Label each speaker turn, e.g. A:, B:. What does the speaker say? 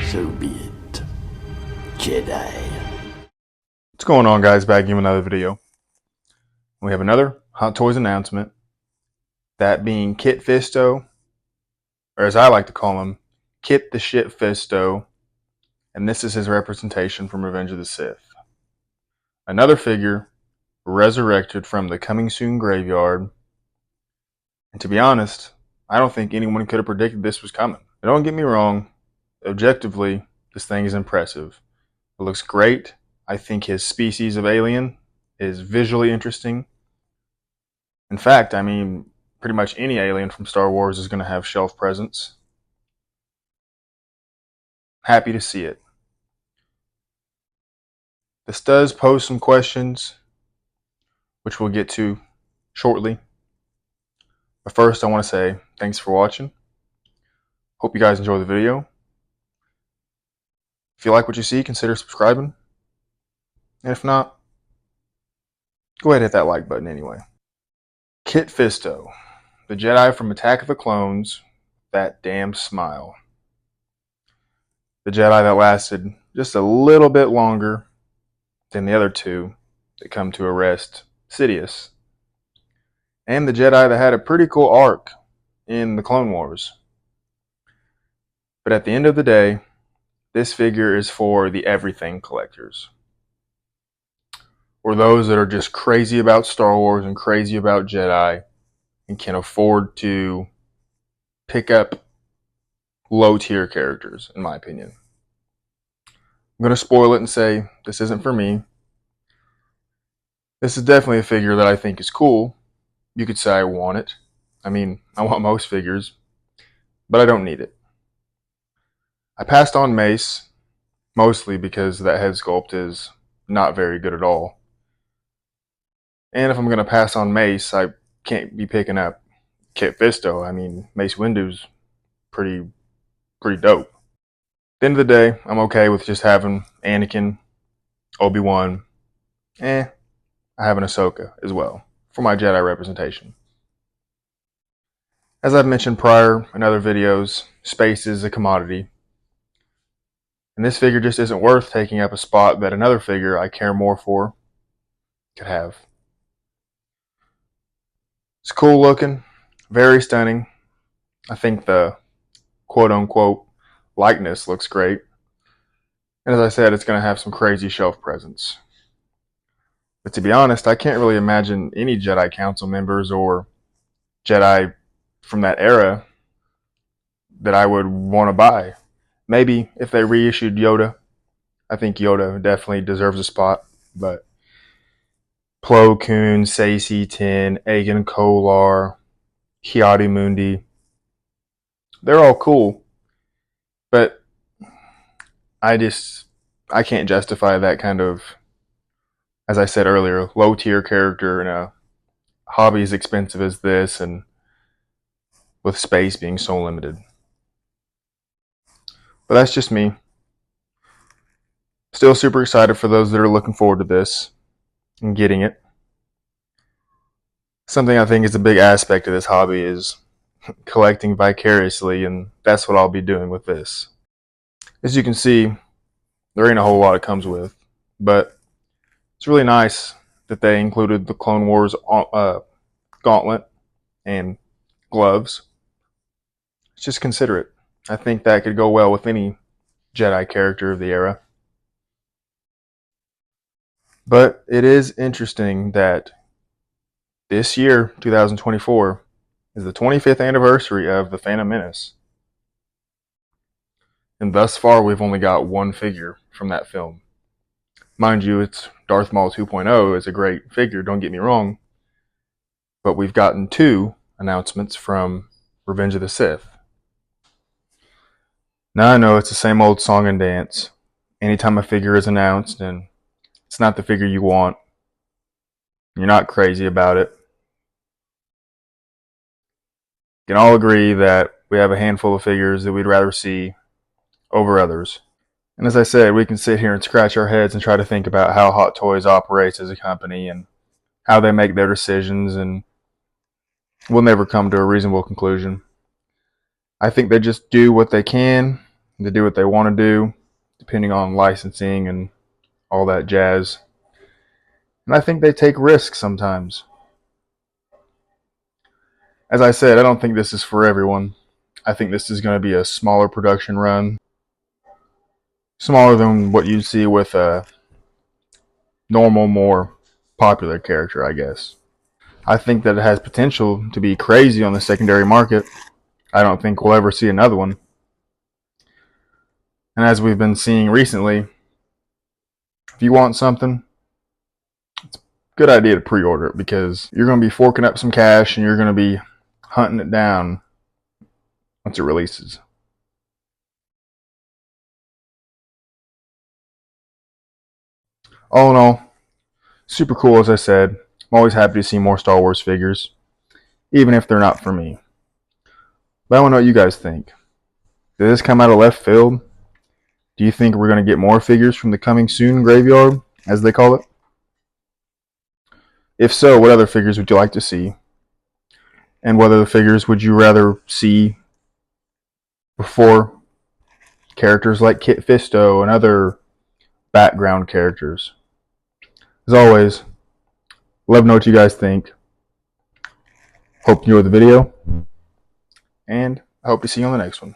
A: So be it, Jedi.
B: What's going on, guys? Back in another video. We have another Hot Toys announcement. That being Kit Fisto, or as I like to call him, Kit the Shit Fisto. And this is his representation from Revenge of the Sith. Another figure resurrected from the coming soon graveyard. And to be honest, I don't think anyone could have predicted this was coming. Now, don't get me wrong, objectively, this thing is impressive. It looks great. I think his species of alien is visually interesting. In fact, I mean, pretty much any alien from Star Wars is going to have shelf presence. Happy to see it. This does pose some questions, which we'll get to shortly. But first, I want to say thanks for watching. Hope you guys enjoy the video. If you like what you see, consider subscribing. And if not, go ahead and hit that like button anyway. Kit Fisto, the Jedi from Attack of the Clones, that damn smile. The Jedi that lasted just a little bit longer than the other two that come to arrest Sidious. And the Jedi that had a pretty cool arc in the Clone Wars. But at the end of the day, this figure is for the everything collectors. Or those that are just crazy about Star Wars and crazy about Jedi and can afford to pick up low tier characters, in my opinion. I'm going to spoil it and say this isn't for me. This is definitely a figure that I think is cool. You could say I want it. I mean, I want most figures, but I don't need it. I passed on Mace, mostly because that head sculpt is not very good at all. And if I'm going to pass on Mace, I can't be picking up Kit Fisto. I mean, Mace Windu's pretty dope. At the end of the day, I'm okay with just having Anakin, Obi-Wan, I have an Ahsoka as well for my Jedi representation. As I've mentioned prior in other videos, space is a commodity. And this figure just isn't worth taking up a spot that another figure I care more for could have. It's cool looking, very stunning. I think the quote-unquote likeness looks great. And as I said, it's going to have some crazy shelf presence. But to be honest, I can't really imagine any Jedi Council members or Jedi from that era that I would want to buy. Maybe if they reissued Yoda, I think Yoda definitely deserves a spot. But Plo Koon, Saesee Tiin, Agen Kolar, Ki-Adi-Mundi, they're all cool. But I can't justify that kind of, as I said earlier, low tier character in a hobby as expensive as this and with space being so limited. But that's just me. Still super excited for those that are looking forward to this and getting it. Something I think is a big aspect of this hobby is collecting vicariously, and that's what I'll be doing with this. As you can see, there ain't a whole lot it comes with, but it's really nice that they included the Clone Wars gauntlet and gloves. It's just considerate. I think that could go well with any Jedi character of the era. But it is interesting that this year, 2024, is the 25th anniversary of The Phantom Menace. And thus far, we've only got one figure from that film. Mind you, it's Darth Maul 2.0 is a great figure, don't get me wrong. But we've gotten two announcements from Revenge of the Sith. Now I know it's the same old song and dance. Anytime a figure is announced and it's not the figure you want, you're not crazy about it, you can all agree that we have a handful of figures that we'd rather see over others. And as I said, we can sit here and scratch our heads and try to think about how Hot Toys operates as a company and how they make their decisions, and we'll never come to a reasonable conclusion. I think they just do what they can They do what they want to do, depending on licensing and all that jazz. And I think they take risks sometimes. As I said, I don't think this is for everyone. I think this is going to be a smaller production run. Smaller than what you'd see with a normal, more popular character, I guess. I think that it has potential to be crazy on the secondary market. I don't think we'll ever see another one. And as we've been seeing recently, if you want something, it's a good idea to pre-order it, because you're going to be forking up some cash and you're going to be hunting it down once it releases. All in all, super cool, as I said. I'm always happy to see more Star Wars figures, even if they're not for me. But I want to know what you guys think. Did this come out of left field? Do you think we're going to get more figures from the coming soon graveyard, as they call it? If so, what other figures would you like to see? And what other figures would you rather see before characters like Kit Fisto and other background characters? As always, let me know what you guys think. Hope you enjoyed the video, and I hope to see you on the next one.